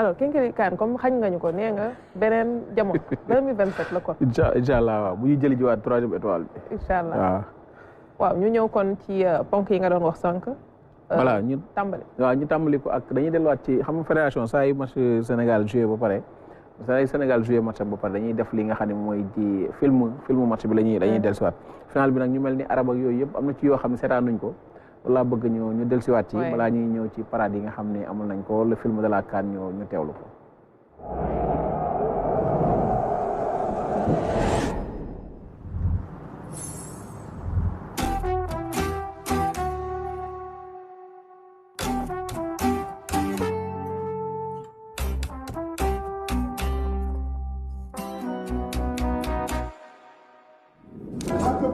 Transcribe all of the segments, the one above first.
alors Kinkeli Kane comme xañ nga ñu ko nee nga beneen jamono 2027 la kon. incha allah waaw bu ñu jëli jiwaat 3e étoile bi. incha allah waaw ñu ñëw kon ci ponk yi nga doon wax sànq. voilà ñu tàmbali ko ak dañuy delluwaat ci xam nga fédération saa yu match Sénégal joué ba pare saa yu Sénégal joué match ba pare dañuy def li nga xam ne mooy ci film match bi dañuy dellusiwaat final bi nag ñu mel ni arab ak yooyu yëpp am na ci yoo xam ne seetaanuñ ko loolu laa bëgg ñu dellusiwaat ci balaa ñuy ñëw ci parade yi nga xam ne amul nañ ko le film de la CAN ñu teewlu ko.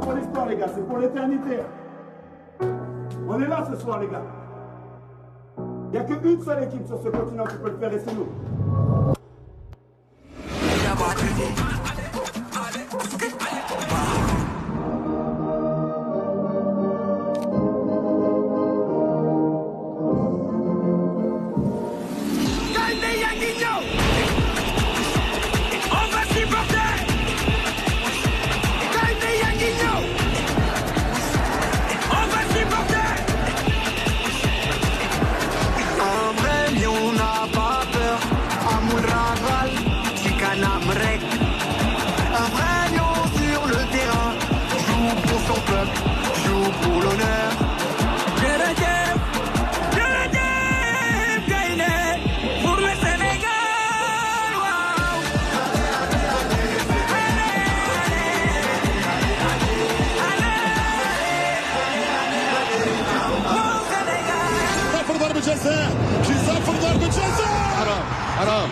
Pour l'histoire, les gars, c'est pour l'éternité. On est là ce soir, les gars. Il n'y a qu'une seule équipe sur ce continent qui peut le faire et c'est nous. حرام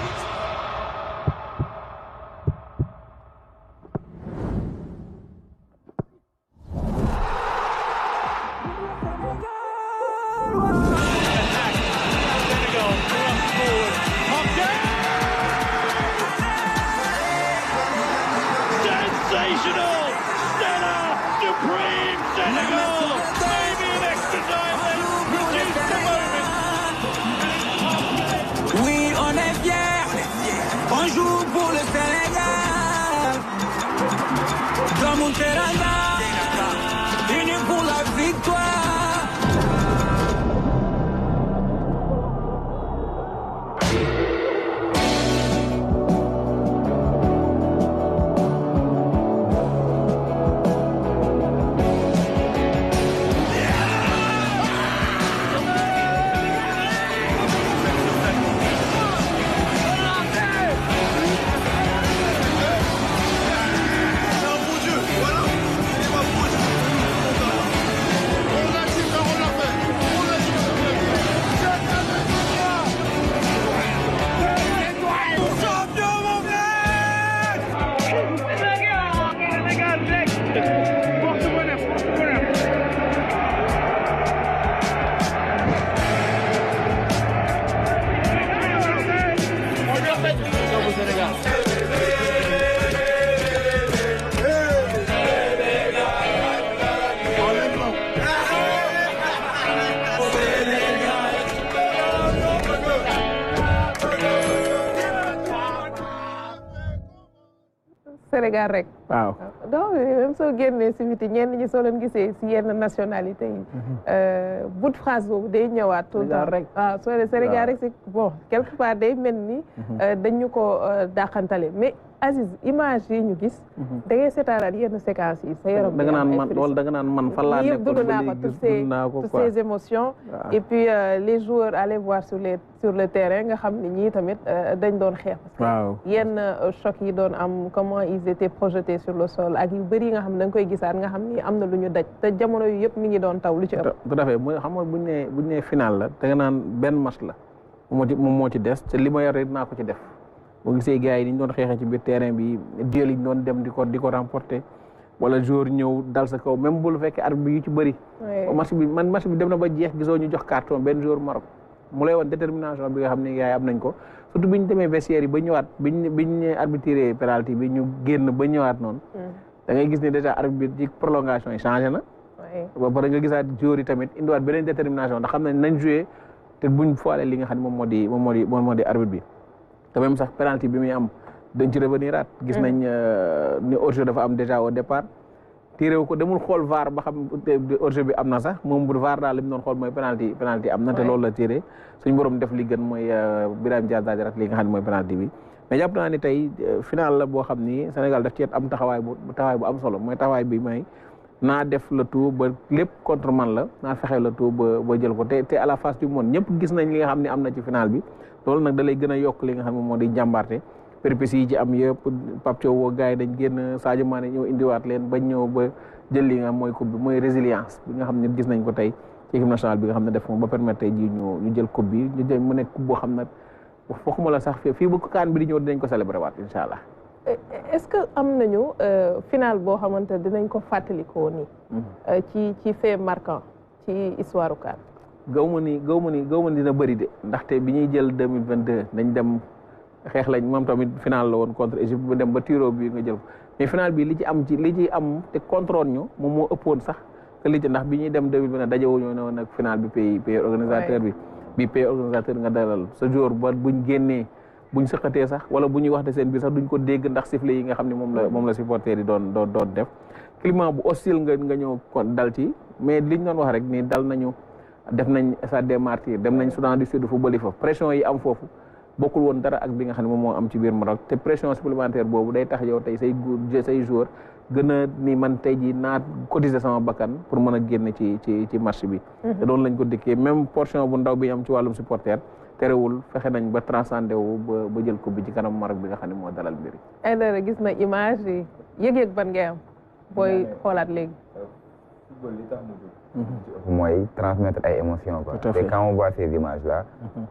Sénégal rek. waaw donc même soo génnee si biti ñenn ñi soo leen gisee si yenn nationalité yi. bout de phrase boobu day ñëwaat tout le temps rek. waaw soo dee Sénégal rek c'est bon quelque part day mel ni. dañu ko dàqantale mais Aziz image yi ñu gis. da ngay seetaanaat yenn séquences yi sa yaram. da nga naan man loolu da nga naan man fan laa nekkoon ba léegi dund naa ko toutes ces émotions. et puis les joueurs allaient voir sur le terrain nga xam ni ñii tamit dañ doon xeex. waaw yenn choc yi doon am comment ils étaient projetés sur le sol ak yu bëri nga xam ne da nga koy gisaat nga xam ni am na lu ñu daj te jamono yu yëpp mi ngi doon taw lu ci ëpp. tout à fait xam nga buñ nee final la da nga naan benn match la moom moo ci des te li ma yor dinaa ko ci def. boo gisee gars yi ni ñu doon xeexee ci biir terrain bi duel yi ñu doon dem di ko remporter wala joueur ñëw dal sa kaw même bu lu fekkee arbitre bi yu ci bëri. match bi dem na ba jeex gisoo ñu jox carton benn joueur Maroc mu lay woon détermination bi nga xam ne gars yi am nañ ko surtout bi ñu demee vestiaire yi ba ñëwaat biñ arbitré penalty bi ñu génn ba ñëwaat noonu. da ngay gis ne déjà arbitre bi ci prolongation yi changé na. ba pare nga gisaat joueur yi tamit indiwaat beneen détermination ndax xam nañ nañ joué te buñ foole li nga xam ne moom moo di arbitre bi. te même sax penalty bi muy am dañ ci revenir aat gis nañ ni hors-jeu dafa am déjà au départ tiré wu ko demul xool VAR ba xam hors-jeu bi am na sax moom bu VAR daal li mu doon xool mooy penalty am na te loolu la tiré suñu borom def li gën mooy Birame Diaz daal di rat li nga xam ne mooy penalty bi mais jàpp naa ni tey final la boo xam ni Sénégal daf ci am taxawaay bu am solo mooy taxawaay bi may naa def le tout ba lépp contre man la naa fexe le tout ba jël ko te à la face du monde ñëpp gis nañ li nga xam ne am na ci final bi loolu nag da lay gën a yokk li nga xam ne moo di jàmbaarte péripéties yi ci am yëpp Pape Thiaw woo gars yi dañ génn Sadio Mané ñëw indiwaat leen bañ ñëw ba jël li nga xam mooy coupe bi mooy résilience bi nga xam ne gis nañ ko tey ci équipe nationale bi nga xam ne def ba permettre tey ji ñu jël coupe bi ñu jël mu nekk coupe boo xam ne fooguma la sax fii ba kaan bi di ñëw dinañ ko célébrer waat incha allah. est-ce que am nañu final boo xamante ne dinañ ko fàttalikoo nii. ci fait marquant ci histoire CAN. gaw ma ni dina bëri de ndaxte bi ñuy jël 2022 nañ dem xeex lañ moom tamit final la woon contre Égypte bu dem ba tiro bi nga jël ko mais final bi li ci am te contrôle ñu moom moo ëppoon sax que li ci ndax bi ñuy dem 2022 dajewuñu ne woon nag final bi pays organisateur bi pays organisateur nga dalal sa jour ba buñ génnee buñ sëqatee sax wala bu ñuy wax de seen biir sax duñ ko dégg ndax sifflet yi nga xam ne moom la supporter yi doon def climat bu hostile nga ñëw kon dal ci mais liñ doon wax rek ni dal nañu def nañ Stade des Martyrs dem nañ Soudan du Sud football fa pression yi am foofu bokkul woon dara ak bi nga xam ne moom moo am ci biir Maroc te pression supplémentaire boobu day tax yow tey say joueur gën a ni man tey ji naa cotiser sama bakkan pour mën a génn ci match bi te doon lañ ko dikkee même portion bu ndaw bi am ci wàllum supporter terewul fexe nañ ba transcendé wu ba jël coupe bi ci kanam Maroc bi nga xam ne moo dalal mbiri ay dara gis na image yi yëg-yëg ban ngay am booy xoolaat léegi football li tax mu mooy transmettre ay émotions quoi et quand on voit ces images là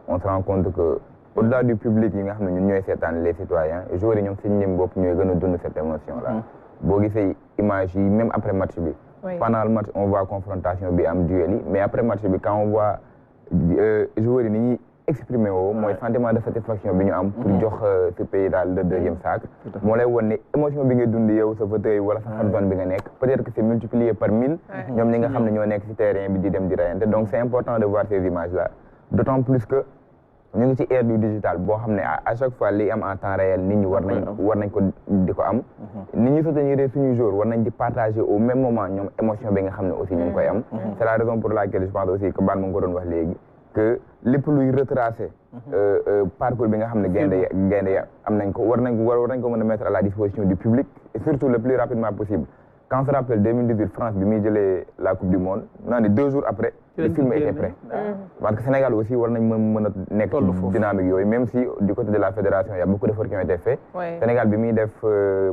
on se rend compte que au-delà du public yi nga xam ne ñun ñooy seetaan les citoyens joueurs yi ñoom seen ñëm bopp ñooy gën a dund cette émotion là boo gisee image yi même après match bi pendant le match on voit confrontation bi am duel yi mais après match bi quand on voit joueurs yi ni ñuy exprimer woo mooy sentiment de satisfaction bi ñu am pour jox ce pays daal le deuxième sacre moo lay won ne émotion bi ngay dund yow sa fauteuil wala sa fan zone bi nga nekk peut-être que c'est multiplié par 1000 ñoom ñi nga xam ne ñoo nekk ci terrain bi di dem di rayante donc c'est important de voir ces images là d'autant plus que ñu ngi ci ère du digital boo xam ne à chaque fois li am en temps réel nit ñi war nañ ko di ko am nit ñi soutenir suñu jour war nañ di partager au même moment ñoom émotion bi nga xam ne aussi ñu ngi koy am c'est la raison pour laquelle je pense aussi que Ban mu ngi ko doon wax léegi que lépp luy retracer parcours bi nga xam ne gaynde am nañ ko war nañ ko mën a mettre à la disposition du public et surtout le plus rapidement possible quand on se rappelle 2018 France bi muy jëlee la coupe du monde naa ne 2 jours après le film était prêt parce que Sénégal aussi war nañ mën a nekk ci dynamique yooyu même si du côté de la fédération il y a beaucoup d'efforts qui ont été faits Sénégal bi muy def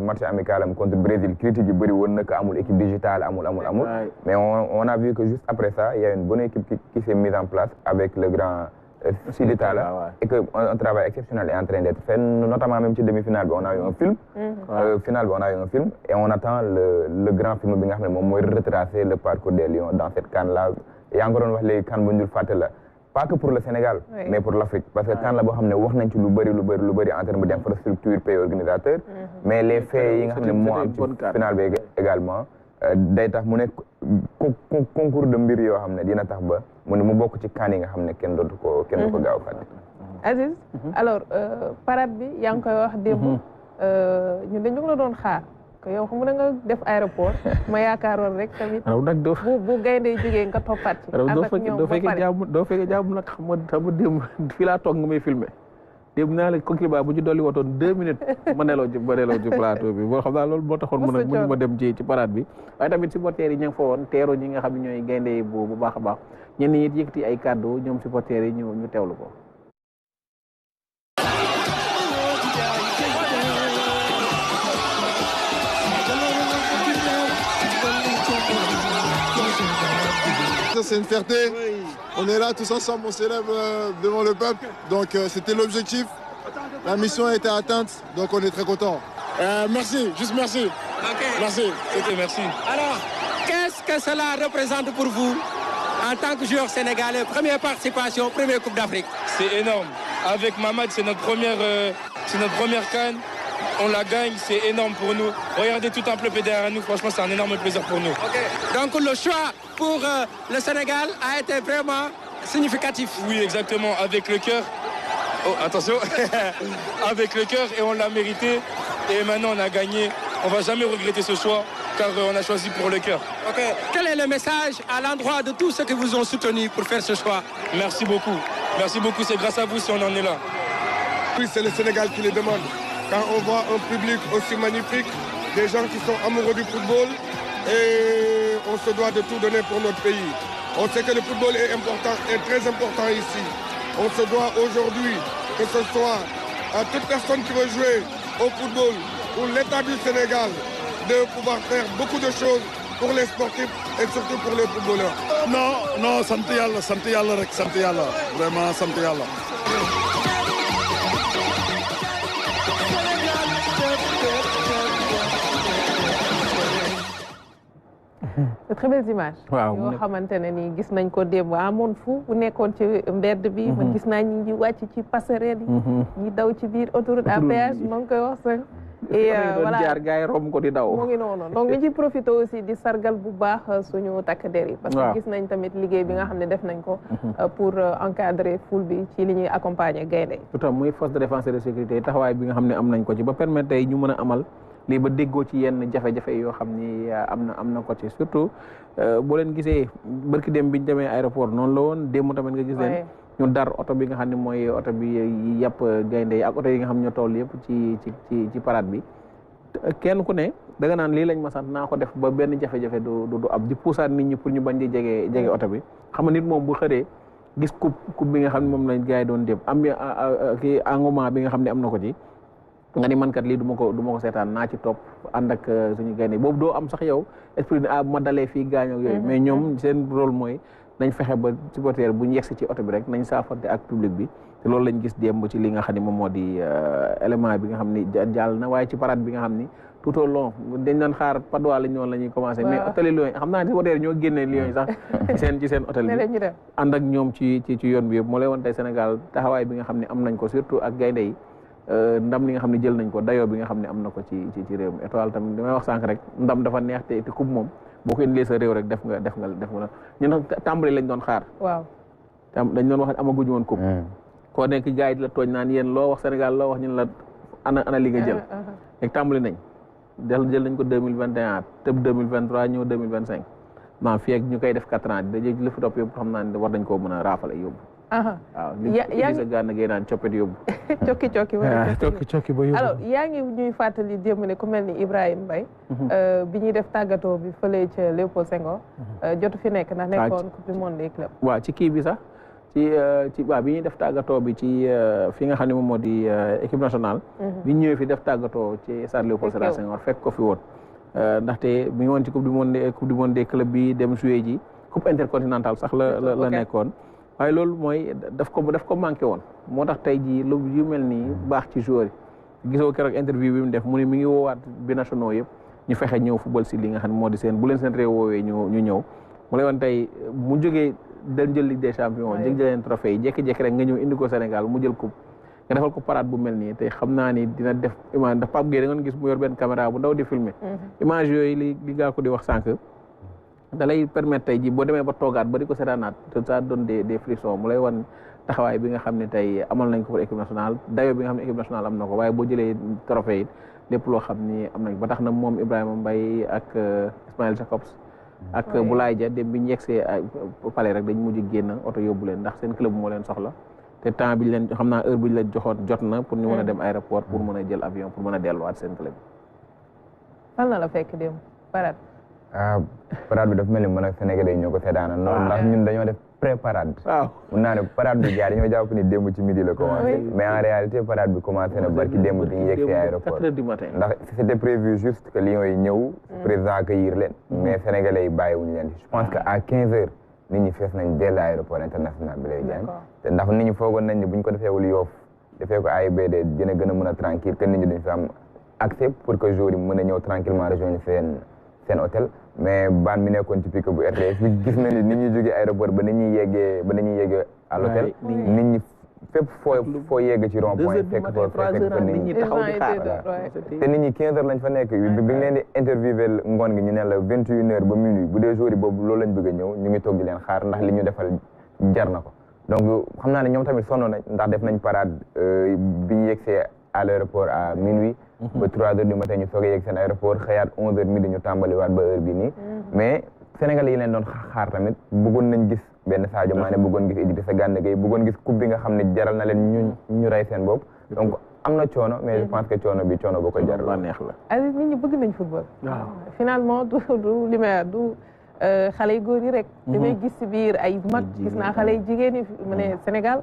match amical am contre Brésil critique yi bëri woon na que amul équipe digitale amul mais on a vu que juste après ça il y a une bonne équipe qui s'est mise en place avec le grand Sidi Talla et que un travail exceptionnel est en train d'être fait notamment même ci demi-finale bi on a eu un film finale bi on a eu un film et on attend le grand film bi nga xam ne moom mooy retracer le parcours des Lions dans cette CAN là yaa ngi ko doon wax léegi CAN bu ñu dul fàtte la pas que pour le Sénégal mais pour l'Afrique parce que CAN la boo xam ne wax nañ ci lu bëri en termes d'infrastructure pays organisateur mais les faits yi nga xam ne moo am ci finale bi également day tax mu nekk concours de mbir yoo xam ne dina tax ba mu bokk ci CAN yi nga xam ne kenn dootu ko gaaw fàtte. Aziz alors parade bi yaa ngi koy wax démb ñun dañu la doon xaar que yow xam nga def aéroport ma yaakaaroon rek tamit bu gaynde jógee nga toppaat ci ànd ak ñoom ba pare doo fekkee jàmm nag xam nga démb fii laa toog nga may filmer démb naa la Kokiba bu ñu dolli wotoon 2 minutes ma neloo ci plateau bi boo xam naa loolu moo taxoon mënu ma dem ci parade bi waaye tamit supporters yi ñu ngi fa woon teeru ñi nga xam ne ñooy gaynde yi bu baax a baax ñenn ñi it yëkkati ay kàddu ñoom supporters yi ñu teewlu ko C'est une fierté, on est là tous ensemble, on s'élève devant le peuple, donc c'était l'objectif, la mission a été atteinte, donc on est très content. Merci, juste merci. Okay. Merci, c'était merci. Alors, qu'est-ce que cela représente pour vous en tant que joueur sénégalais, première participation, première Coupe d'Afrique? C'est énorme. Avec Mamad, c'est notre première CAN. On la gagne, c'est énorme pour nous. Regardez tout un peuple derrière nous, franchement c'est un énorme plaisir pour nous. Okay. Donc le choix pour le Sénégal a été vraiment significatif. Oui, exactement, avec le cœur. Oh, attention, avec le cœur, et on l'a mérité. Et maintenant, on a gagné. On ne va jamais regretter ce choix, car on a choisi pour le cœur. Ok. Quel est le message à l'endroit de tous ceux qui vous ont soutenu pour faire ce choix? Merci beaucoup. Merci beaucoup. C'est grâce à vous si on en est là. Oui, c'est le Sénégal qui les demande. Quand on voit un public aussi magnifique, des gens qui sont amoureux du football, et on se doit de tout donner pour notre pays. On sait que le football est important, est très important ici. On se doit aujourd'hui, que ce soit à toute personne qui veut jouer au football, pour l'État du Sénégal, de pouvoir faire beaucoup de choses pour les sportifs et surtout pour les footballeurs. Non, sant yàlla rek, sant yàlla. Vraiment, sant yàlla. de très belles images. waaw yoo xamante ne ni gis nañ ko démb amoon fu bu nekkoon ci mbedd bi. man gis naa ñi ngi wàcc ci passerelle yi. ñi daw ci biir autoroute à péage maa ngi koy wax sax. et voilà jaar gars yi romb ko di daw. mu ngi noonu donc ñu ci profité aussi di sargal bu baax suñu takk der yi. parce que gis nañ tamit liggéey bi nga xam ne def nañ ko. pour encadrer foule bi ci li ñuy accompagner gaynde yi. tout à muy force de défense et de sécurité taxawaay bi nga xam ne am nañ ko ci ba permettre tey ñu mën a amal. lii ba déggoo ci yenn jafe-jafe yoo xam ni am na ko ci surtout boo leen gisee barki dem biñu demee aéroport noonu la woon démb tamit nga gis leen ñu dar oto bi nga xam ne mooy oto bi yàpp gaynde yi ak oto yi nga xam ne ñoo toll yëpp ci parade bi kenn ku ne da nga naan lii lañ ma sant naa ko def ba benn jafe-jafe du ab di puusaat nit ñi pour ñu bañ di jege oto bi xam nga nit moom bu xëree gis coupe bi nga xam ne moom lañ gars yi doon dem am kii engouement bi nga xam ne am na ko ci nga ni man kat lii du ma ko seetaan naa ci topp ànd ak suñu gaynde boobu doo am sax yow esprit bu ma dalee fii gaañoo yooyu mais ñoom seen rôle mooy nañ fexe ba supporter bu ñu yegsi ci oto bi rek nañ saafante ak public bi te loolu lañ gis démb ci li nga xam ne moom moo di élément bi nga xam ni jàll na waaye ci parade bi nga xam ni tout au long dañ doon xaar padois lañ noonu la ñuy commencé mais hôtel Lions yi xam naa ne supporter ñoo génnee Lions yi sax ci seen hôtel bi ànd ak ñoom ci yoon bi yëpp moo lay woon tey Sénégal taxawaay bi nga xam ne am nañ ko surtout ak gaynde yi ndam li nga xam ne jël nañ ko dayoo bi nga xam ne am na ko ci réew mi étoile tamit damay wax sànq rek ndam dafa neex te coupe moom boo ko indilee sa réew rek def nga ñun nag tàmbali lañ doon xaar. waaw dañ doon wax amaguñu woon coupe. koo nekk gars yi di la tooñ naan yéen loo wax Sénégal loo wax ñun la ana li nga jël. rek tàmbali nañ jël nañ ko 2021 tëb 2023 ñëw 2025 maanaam fii ak ñu koy def 4 ans dañuy li fi topp yëpp xam naa ne war nañ koo mën a raafale yóbbu. waaw li sa gànn gay naan coppet yóbbu cokki ba yóbbu alors yaa ngi ñuy fàttali démb ne ku mel ni Ibrahima Mbaye bi ñuy def tàggatoo bi fële ca Léopold Senghor jotu fi nekk ndax nekkoon coupe du monde des clubs waaw ci kii bi sax ci waaw bi ñuy def tàggatoo bi ci fi nga xam ne moom moo di équipe nationale bi ñëwee fi def tàggatoo ci stade Léopold Sédar Senghor fekk ko fi woon ndaxte mi ngi woon ci coupe du monde des clubs bi dem jouer ji coupe intercontinentale sax la nekkoon waaye loolu mooy daf ko manqué woon moo tax tey jii lu yu mel nii baax ci joueur yi gisoo keroog interview bi mu def mu ne mi ngi woowaat binationaux yëpp ñu fexe ñëw football si li nga xam ne moo di seen bu leen seen réew woowee ñu ñëw mu lay woon tey mu jógee dañ jël Ligue des champions jëleen trophée yi jékki-jékki rek nga ñëw indi ko Sénégal mu jël coupe nga defal ko parade bu mel nii te xam naa ni dina def image ndax Pape Gueye da nga gis mu yor benn caméra bu ndaw di filmer image yooyu li gaa ko di wax sànq da lay permettre tey ji boo demee ba toogaat ba di ko seetaanaat te ça donne des frissons mu lay wan taxawaay bi nga xam ne tey amal nañ ko pour équipe nationale dayo bi nga xam ne équipe nationale am na ko waaye boo jëlee trophée yi lépp loo xam ni am nañ ba tax na moom Ibrahima Mbaye ak Ismaël Jacobs ak Boulaye Dia dem bi ñu yegsee palais rek dañ mujj génn oto yóbbu leen ndax seen club moo leen soxla te temps bi leen xam naa heure bi ñu leen joxoon jot na pour ñu mën a dem aéroport pour mën a jël avion pour mën a delluwaat seen club fan la fekk dem parade parade bi dafa mel ni man ak Sénégalais yi ñoo ko seetaana noonu ndax ñun dañoo def pré-parade mun naa ne parade bi gars dañoo jàpp ni démb ci midi la commencé mais en réalité parade bi commencé na barki démb bi ñu yegg si aéroport ndax c'était prévu juste que Lions yi ñëw président accueillir leen mais Sénégalais yi bàyyiwuñu leen je pense que à 15 heures nit ñi fees nañ dell aéroport international bi lay jàng te ndax nit ñi foogoon nañ ni buñ ko defeewul Yoff defee ko AIBD dina gën a mën a tranquille que nit ñi duñ fi am accès pour que jour yi mën a ñëw tranquillement rejoindre seen hôtel mais baan mi nekkoon ci pique bu RTS bi gis na ni nit ñi jógee aéroport ba nit ñi yeggee à l'hôtel nit ñi fépp foo yegg ci rond point fekk fa nit ñi taxaw di xaar te nit ñi 15 heures lañ fa nekk bi nga leen di interviewé ngoon gi ñu ne la 21 heures ba minuit bu dee jour yi boobu loolu lañ bëgg a ñëw ñu ngi toog di leen xaar ndax li ñu defal jar na ko donc xam naa ne ñoom tamit sonn nañ ndax def nañ parade bi ñu yegsee à l'aéroport à minuit ba 3 heures du matin ñu soog a yegg seen aéroport xëyaat 11 heures midi ñu tàmbaliwaat ba heure bi nii mais Sénégal yi leen doon xaar tamit bëggoon nañ gis benn Sadio Mané bëggoon gis Idrissa Gana Gueye bëggoon gis coupe bi nga xam ne jaral na leen ñu rey seen bopp donc am na coono mais je pense que coono bi coono boo ko jaral ba neex la Aziz nit ñi bëgg nañ football finalement du li may du xale yu góor yi rek damay gis si biir ay mag gis naa xale yu jigéen yi mu ne Sénégal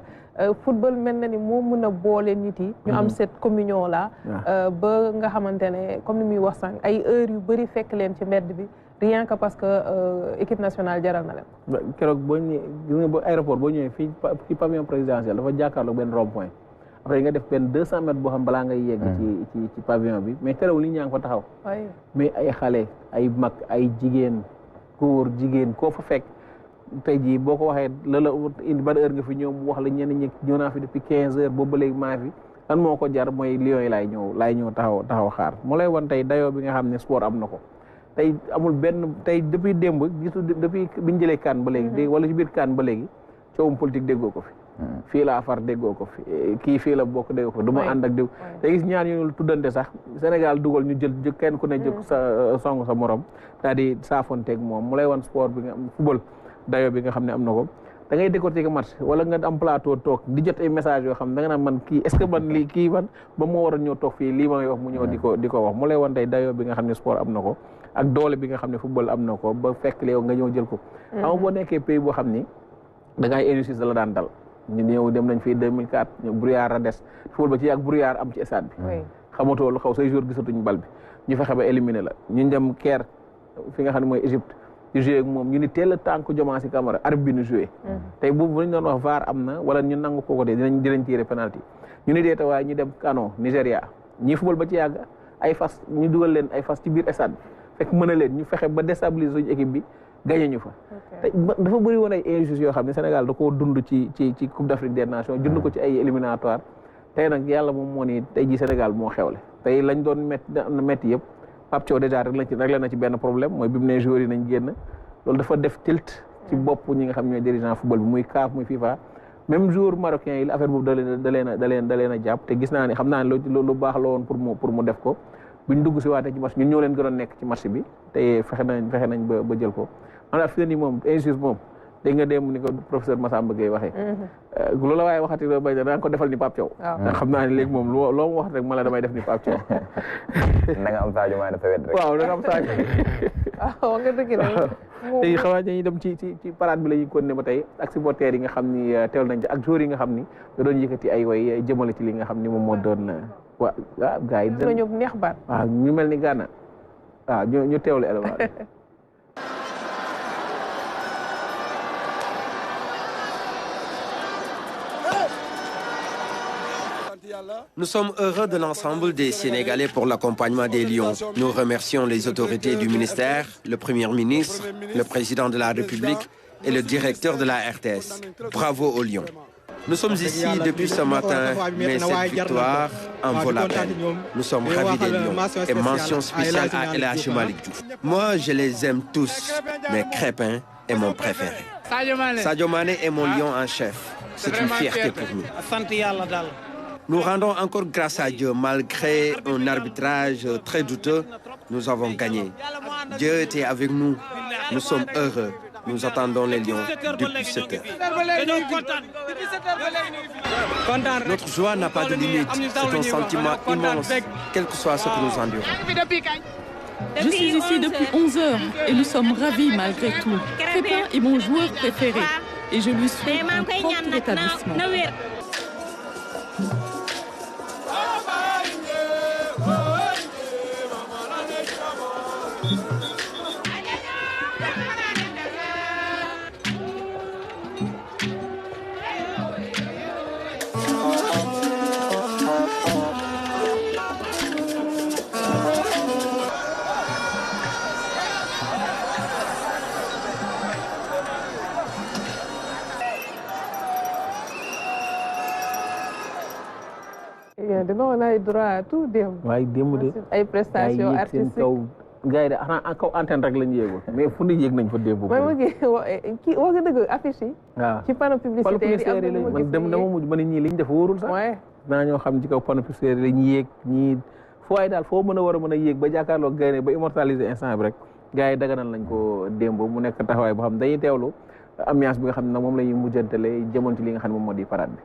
football mel na ni moo mën a boole nit yi ñu am cette communion là ba nga xamante ne comme ni muy wax sànq ay heures yu bëri fekk leen ci mbedd bi rien que parce que équipe nationale jaral na leen keroog boo ñëwee gis nga ba aéroport boo ñëwee fii pavillon présidentiel dafa jàkkaarloog benn rond point après nga def benn 200 mètres boo xam balaa ngay yegg ci pavillon bi mais terewul nit ñaa ngi fa taxaw mais ay xale ay mag ay jigéen góor jigéen koo fa fekk tey jii boo ko waxee la indi ban heure nga fi ñëw mu wax la ñenn ñi ñëw naa fi depuis 15 heures boobu ba léegi maa fi lan moo ko jar mooy Lions yi laay ñëw taxaw xaar mu lay wan tey dayoo bi nga xam ne sport am na ko tey amul benn tey depuis démb gisu depuis biñu jëlee kaan ba léegi wala ci biir kaan ba léegi coowum politique déggoo ko fi fii laa far déggoo ko fi kii fii la bokk déggoo ko fi du ma ànd ak dégg te gis ñaar ñu tuddante sax Sénégal dugal ñu jël kenn ku ne jëkk sa song sa morom daal di saafonteeg moom mu lay wan sport bi nga am football dayo bi nga xam ne am na ko da ngay décortiquer match wala nga am plateau toog di jot ay message yoo xam ne da nga naan man kii est-ce que man lii kii man ba moo war a ñëw toog fii lii ma ngay wax mu ñëw di ko wax mu lay wan tey dayo bi nga xam ne sport am na ko ak doole bi nga xam ne football am na ko ba fekk léew nga ñëw jël ko ama boo nekkee pays boo xam ni da ngay injustice da la daan dal ñu ñëw dem nañ fii 2004 ñu brouillard a des football ba ci ak brouillard am ci stade bi xamatoo lu xaw say jour gisatuñ bal bi ñu fexe ba éliminer la ñu dem Caire fi nga xam ne mooy Égypte di joué ak moom ñu ni teel a tànk Diomansy Kamara arbitre bi ñu joué tey boobu ñu doon wax VAR am na wala ñu nangu kooko dee dinañ tirer penalty ñu ni deeta waaye ñu dem Kano Nigéria ñii football ba ci yàgg ay fas ñu dugal leen ay fas ci biir stade bi fekk mën a leen ñu fexe ba déstabiliser suñu équipe bi gagné ñu fa te dafa bëri woon ay injustices yoo xam ne Sénégal da koo dund ci Coupe d'Afrique des Nations dund ko ci ay éliminatoire tey nag yàlla moom moo ni tey ji Sénégal moo xewle tey lañ doon métti yëpp Pape Thiaw déjà réglé na ci benn problème mooy bi mu ne joueurs yi nañ génn loolu dafa def tilt ci bopp ñi nga xam ñooy dirigeant football bi muy CAF muy FIFA même joueur marocain yi affaire boobu da leen a jàpp te gis naa ne xam naa ne lu baax la woon pour mu def ko buñ dugg si waatee ci match ñun ñoo leen gënoon nekk ci match bi te fexe nañ ba jël ko maanaam fi ne nii moom injustice moom dégg nga dem ni ko professeur Massamba Gueye waxee loolu waaye waxati loolu bay danga ko defal ni Pape Thiaw ndax xam naa ne léegi moom loo mu wax rek ma la damay def ni Pape Thiaw na nga am Sadio Mané sa wet rek waaw da nga am Sadio waaw nga dëgg la tey xamaa dañuy dem ci parade bi la ñuy continuer ba tey ak supporters yi nga xam ni teewal nañ ci ak joueurs yi nga xam ni da doon yëkkati ay way jëmale ci li nga xam ni moom moo doon waa gars yi ñoom neex baat waaw ñu mel ni Ghana waaw ñu teewlu élément Nous sommes heureux de l'ensemble des Sénégalais pour l'accompagnement des Lions. Nous remercions les autorités du ministère, le Premier ministre, le Président de la République et le directeur de la RTS. Bravo aux Lions. Nous sommes ici depuis ce matin, mais cette victoire en vaut la peine. Nous sommes ravis des Lions et mention spéciale à El Hadji Malick Diouf. Moi, je les aime tous, mais Crépin est mon préféré. Sadio Mané est mon lion en chef. C'est une fierté pour nous. Nous rendons encore grâce à Dieu. Malgré un arbitrage très douteux, nous avons gagné. Dieu était avec nous. Nous sommes heureux. Nous attendons les Lions depuis 7 heures. Notre joie n'a pas de limite. C'est un sentiment immense, quel que soit ce que nous endurons. Je suis ici depuis 11 heures et nous sommes ravis malgré tout. Crépin est mon joueur préféré et je lui souhaite un prompt rétablissement. on a eu droit à tout démb. waaye démb de ay prestations artistiques kaw gars yi de xanaa kaw antenne rek lañu yéegul mais fu ñu yéeg nañ fa démb. mooy ma gis kii wax nga dëgg affiche yi. waaw ci panneau publicitaire yi man dama mujj ma ne ñii liñ def wóorul sax. naa ñoo xam ci kaw panneau publicitaire yi lañu yéeg ñii foo ay daal foo mën a war a mën a yéeg ba jàkkaarloo gaynde ba immortaliser instant bi rek gars yi daganal nañ ko démb mu nekk taxawaay boo xam dañuy teewlu ambiance bi nga xam ne nag moom la ñuy mujjantale jëmoon ci li nga xam ne moom moo di parade bi.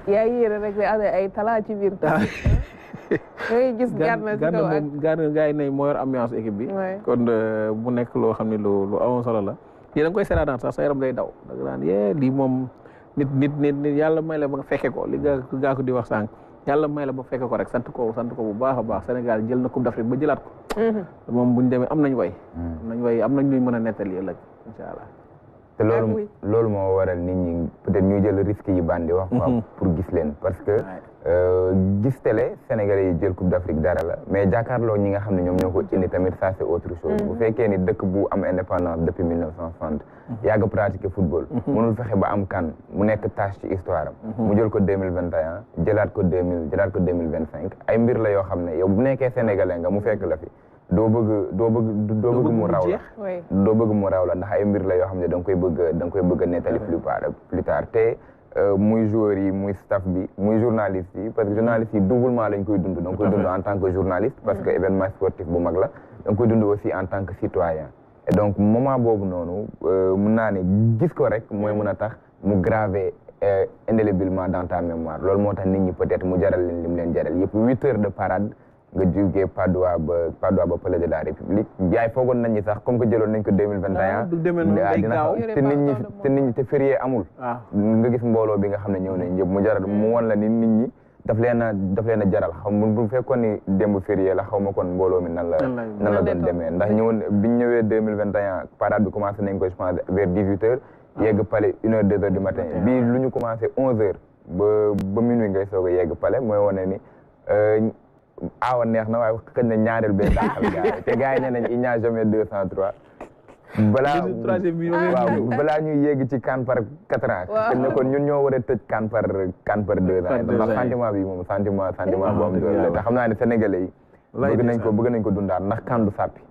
yaa ngi yéene rek ay talaa ci biir tax ngay gis Gana si kaw ak Gana gars yi ne moo yor ambiance équipe bi kon mu nekk loo xam ne lu amoon solo la yéen da nga koy seetaan sax sa yaram day daw da nga naan lii moom nit yàlla may la ba nga fekke ko li gaa ko di wax sànq yàlla may la ba fekke ko rek sant ko bu baax a baax Sénégal jël na coupe d'Afrique ba jëlaat ko moom buñ demee am nañ way am nañ luñ mën a nettali ëllëg incha allah te loolu moo waral nit ñi peut-être ñu jël risque yi bandi wax quoi pour gis leen parce que gis télé Sénégalais yi jël coupe d'Afrique dara la mais jàkkaarloo ñi nga xam ne ñoom ñoo ko indi tamit ça c'est autre chose bu fekkee ni dëkk bu am indépendance depuis 1960 yàgg pratiquer football mënul fexe ba am CAN mu nekk tâche ci histoire am mu jël ko 2021 jëlaat ko 2025 ay mbir la yoo xam ne yow bu nekkee Sénégalais nga mu fekk la fi doo bëgg mu raw la ndax ay mbir la yoo xam ne da nga koy bëgg a nettali plus tard te muy joueurs yi muy staff bi muy journalistes yi parce que journalistes yi doublement lañ koy dund da nga koy dund en tant que journaliste parce que événement sportif bu mag la da nga koy dund aussi en tant que citoyen et donc moment boobu noonu mun naa ne gis ko rek mooy mën a tax mu graver indéléblement dans ta mémoire loolu moo tax nit ñi peut-être mu jaral leen lim leen jaral yëpp 8 heures de parade nga jógee Padoua ba palais de la République jaay foogoon nañ ñi sax comme que jëloon nañ ko 2021 te nit ñi te férié amul nga gis mbooloo bi nga xam ne ñëw nañ yëpp mu jaral mu won la ni nit ñi daf leen a jaral xam bu fekkoon ni démb férié la xaw ma kon mbooloo mi nan la doon demee ndax biñ ñëwee 2021 parade bi commencé nañ ko je pense vers 18 heures yegg palais 1 heure 2 heures du matin bii lu ñu commencé 11 heures ba minuit ngay soog a yegg palais mooy wane ni aawa neex na waaye xëy na ñaareel bee daaxal gars yi te gars yi nee nañ il n'y a jamais 203 balaa ñuy yéegi ci CAN par 4 ans xëy na kon ñun ñoo war a tëj CAN par 2 ans ndax sentiment bi moom sentiment bu am doole la te xam naa ne sénégalais yi bëgg nañ ko dundaat ndax CAN du sàppi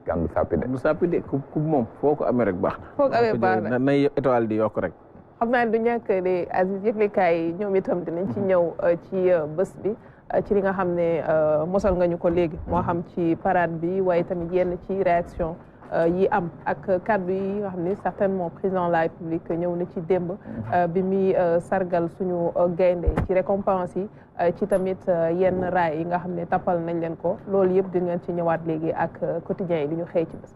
CAN du sàppi de coupe moom foo ko amee rek baax na nay étoile di yokk rek xam naa ne du ñàkk de Aziz yëglekaay yi ñoom itam dinañ ci ñëw ci bés bi ci li nga xam ne mosal nga ñu ko léegi moo xam ci parade bi waaye tamit yenn ci réaction yi am ak kaddu yi nga xam ne certainement président de la République ñëw na ci démb bi muy sargal suñu gaynde ci récompense yi ci tamit yenn raay yi nga xam ne tappal nañ leen ko loolu yëpp di ngeen ci ñëwaat léegi ak quotidien yi di ñu xëy ci bés